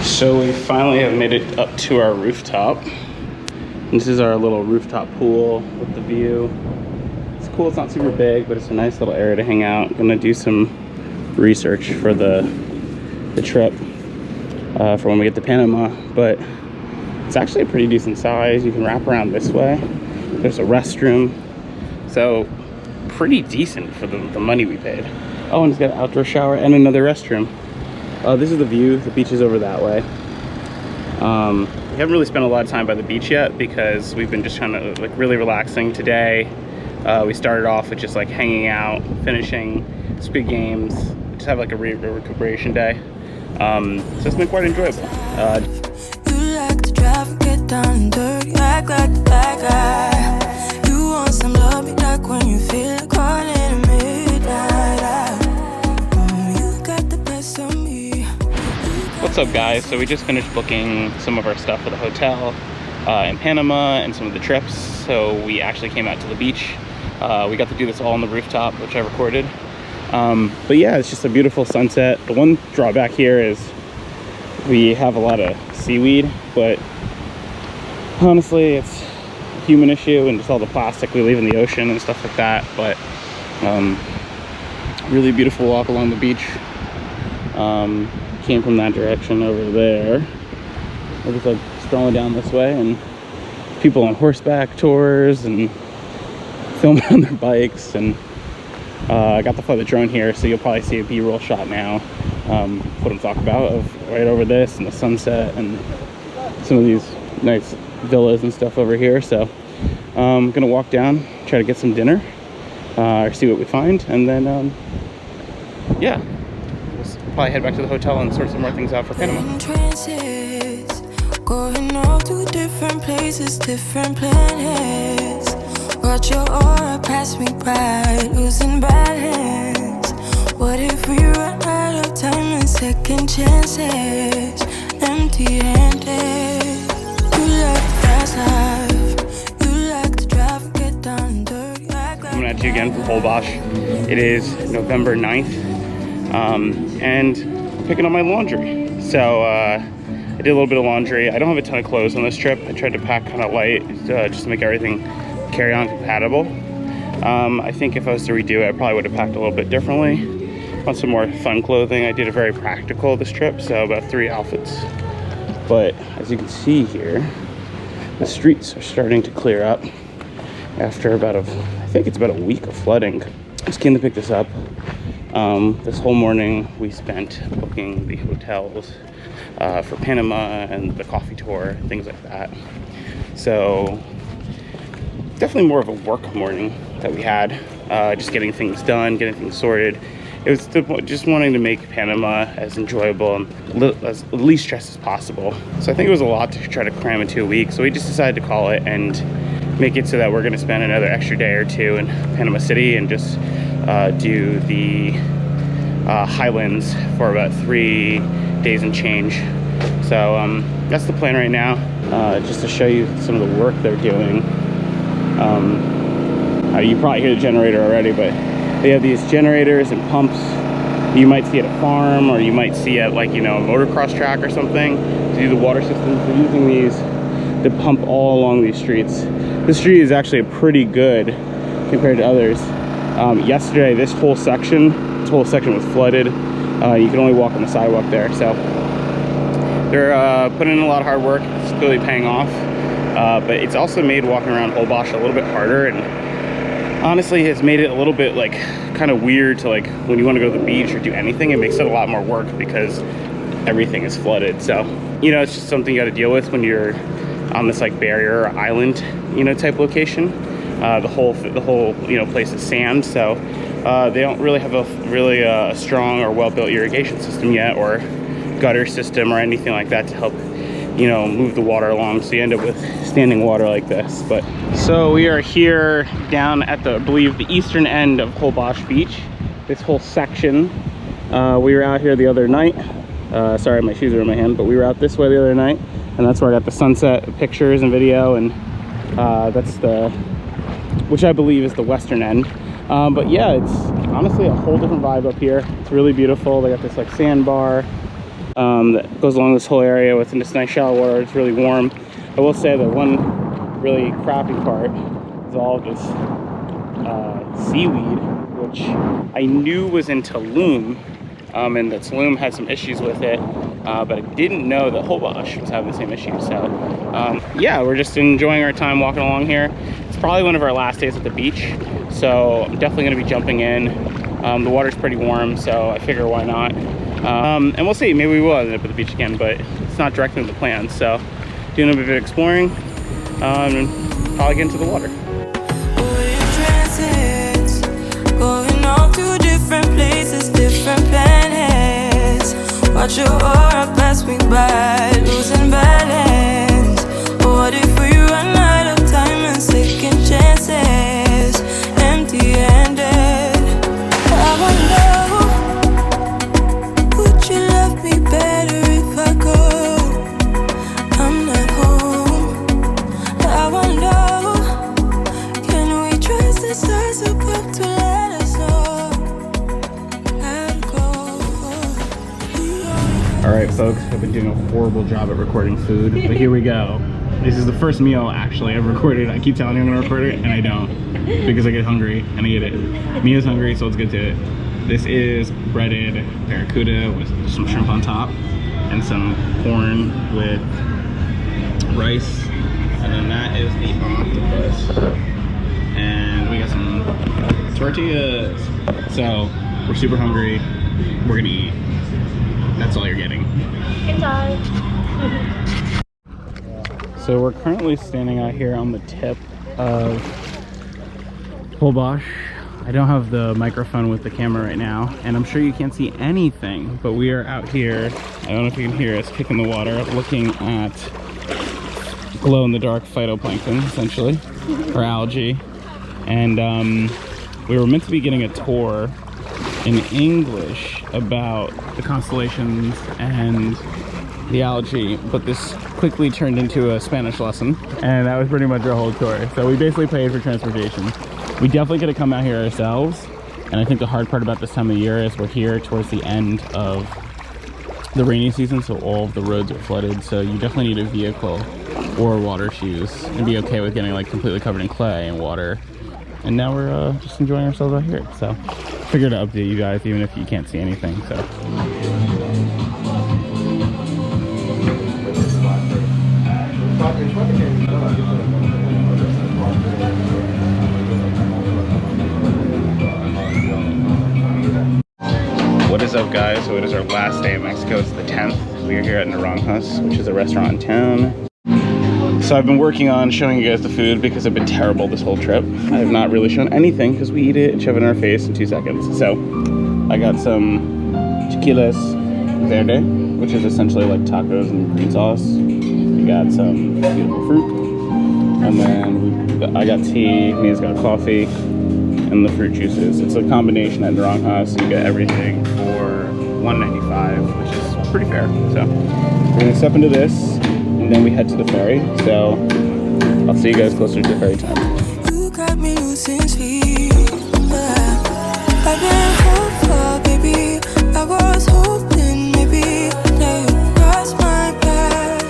So we finally have made it up to our rooftop. This is our little rooftop pool with the view. It's cool, it's not super big, but it's a nice little area to hang out. I'm gonna do some research for the trip for when we get to Panama, but it's actually a pretty decent size. You can wrap around this way. There's a restroom, so pretty decent for the money we paid. Oh, and it's got an outdoor shower and another restroom. This is the view. The beach is over that way. We haven't really spent a lot of time by the beach yet because we've been just kind of like really relaxing today. We started off with just like hanging out, finishing Squid Games, just have like a recuperation day. So it's been quite enjoyable. You like to drive and get down and dirty, act like the bad guy. You want some love, me like when you feel like calling at midnight. You got the best of me. What's up, guys? So we just finished booking some of our stuff for the hotel in Panama and some of the trips. So we actually came out to the beach. We got to do this all on the rooftop, which I recorded. But yeah, it's just a beautiful sunset. The one drawback here is we have a lot of seaweed, but honestly it's a human issue and just all the plastic we leave in the ocean and stuff like that. But really beautiful walk along the beach. Came from that direction over there. We're just like strolling down this way, and people on horseback tours and filming on their bikes. And I got to fly the drone here, so you'll probably see a B-roll shot now. What I'm talking about, of right over this and the sunset and some of these nice villas and stuff over here. So I'm gonna walk down, try to get some dinner, or see what we find, and then yeah, we'll probably head back to the hotel and sort some more things out for Panama. Going off to different places, different planets. Watch your aura pass me by, losing balance. What if we run out of time and second chances? Empty-handed. You like the fast life. You like to drive and get down and dirty. Coming at you again from Hole-Bosch. It is November 9th, and picking up my laundry. So I did a little bit of laundry. I don't have a ton of clothes on this trip. I tried to pack kind of light just to make everything carry-on compatible. I think if I was to redo it, I probably would have packed a little bit differently. Want some more fun clothing. I did a very practical this trip, so about 3 outfits. But as you can see here, the streets are starting to clear up after about I think it's about a week of flooding. I just came to pick this up. This whole morning we spent booking the hotels for Panama and the coffee tour, things like that. So definitely more of a work morning that we had, just getting things done, getting things sorted. It was just wanting to make Panama as enjoyable and as least stress as possible. So I think it was a lot to try to cram into a week, so we just decided to call it and make it so that we're going to spend another extra day or two in Panama City and just do the highlands for about 3 days and change. So that's the plan right now, just to show you some of the work they're doing. You probably hear the generator already, but they have these generators and pumps you might see at a farm, or you might see at, like, you know, a motocross track or something to do the water systems. They're using these to pump all along these streets. This street is actually pretty good compared to others. Yesterday this whole section was flooded. You can only walk on the sidewalk there, so they're putting in a lot of hard work. It's clearly paying off, but it's also made walking around Hole-Bosch a little bit harder, and honestly has made it a little bit like kind of weird to, like, when you want to go to the beach or do anything, it makes it a lot more work because everything is flooded. So, you know, it's just something you got to deal with when you're on this like barrier or island, you know, type location. The whole you know, place is sand, so they don't really have a strong or well-built irrigation system yet, or gutter system or anything like that to help, you know, move the water along, so you end up with standing water like this. But so we are here down at the, I believe, the eastern end of Hole-Bosch Beach, this whole section. We were out here the other night. Sorry, my shoes are in my hand, but we were out this way the other night, and that's where I got the sunset pictures and video, and that's which I believe is the western end. But yeah, it's honestly a whole different vibe up here. It's really beautiful. They got this like sandbar. that goes along this whole area with this nice shallow water. It's really warm. I will say that one really crappy part is all of this seaweed, which I knew was in Tulum, and that Tulum had some issues with it, but I didn't know that Hole-Bosch was having the same issue. So yeah, we're just enjoying our time walking along here. It's probably one of our last days at the beach, so I'm definitely going to be jumping in. The water's pretty warm, so I figure why not. And we'll see, maybe we will end up at the beach again, but it's not directly in the plans. So doing a bit of exploring, and probably get into the water. Going off to different places, different planets. Watch your aura pass me by, losing balance. What if we run out of time and second chances? Empty-handed. I wonder, would you love me better if I go? I'm not home. I wonder, can we trust the stars above to let us know? I'd go. All right, folks, I've been doing a horrible job at recording food, but here we go. This is the first meal actually I've recorded. I keep telling you I'm gonna record it, and I don't, because I get hungry and I eat it. Mia's hungry, so let's get to it. This is breaded barracuda with some shrimp on top, and some corn with rice, and then that is the octopus. And we got some tortillas. So we're super hungry. We're gonna eat. That's all you're getting. Enjoy. So we're currently standing out here on the tip of Hole-Bosch. I don't have the microphone with the camera right now, and I'm sure you can't see anything, but we are out here. I don't know if you can hear us kicking the water, looking at glow-in-the-dark phytoplankton, essentially, or algae. And we were meant to be getting a tour in English about the constellations and the algae, but this quickly turned into a Spanish lesson, and that was pretty much our whole tour. So we basically paid for transportation. We definitely could have come out here ourselves, and I think the hard part about this time of year is we're here towards the end of the rainy season, so all of the roads are flooded, so you definitely need a vehicle or water shoes and be okay with getting like completely covered in clay and water. And now we're just enjoying ourselves out here, so figured to update you guys even if you can't see anything. So what is up, guys? So it is our last day in Mexico. It's the 10th. We are here at Naranjas, which is a restaurant in town. So I've been working on showing you guys the food because I've been terrible this whole trip. I have not really shown anything because we eat it and shove it in our face in 2 seconds. So I got some tequilas verde, which is essentially like tacos and green sauce. We got some beautiful fruit, and then I got tea. Mia's got coffee, and the fruit juices. It's a combination at Naranjas. You get everything for $1.95, which is pretty fair. So we're gonna step into this, and then we head to the ferry. So I'll see you guys closer to the ferry time. You got me losing sleep. I've been hopeful, baby. I was hoping maybe now you cross my path.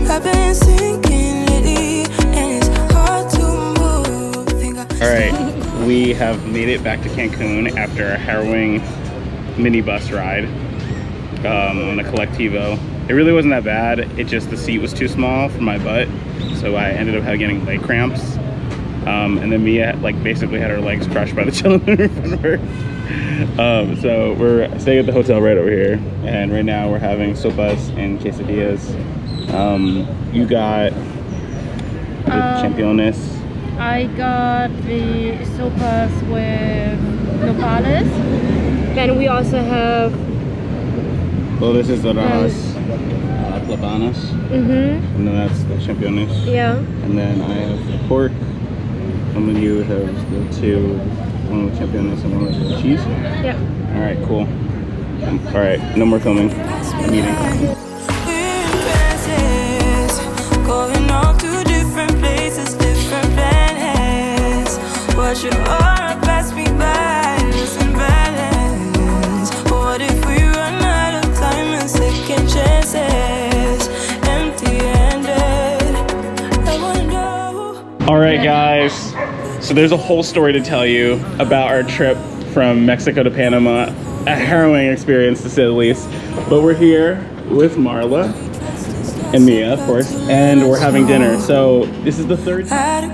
I've been sinking lately, and it's hard to move. All right, we have made it back to Cancun after a harrowing minibus ride on a Colectivo. It really wasn't that bad. It just, the seat was too small for my butt, so I ended up getting leg cramps. And then Mia like basically had her legs crushed by the gentleman in front of her. So we're staying at the hotel right over here, and right now we're having sopas and quesadillas. You got the championes. I got the sopas with nopales. Then we also have Well, this is the rajas plabanas. And then that's the championes. yeah. And then I have the pork. And then you have the two, one with championes and one with the cheese. Yeah. All right, cool. All right, no more filming. I'm eating. Going off to different places, different planets. Watch your aura pass me by, losing balance. What if we run All right, guys. So there's a whole story to tell you about our trip from Mexico to Panama. A harrowing experience, to say the least. But we're here with Marla and Mia, of course, and we're having dinner. So this is the third time.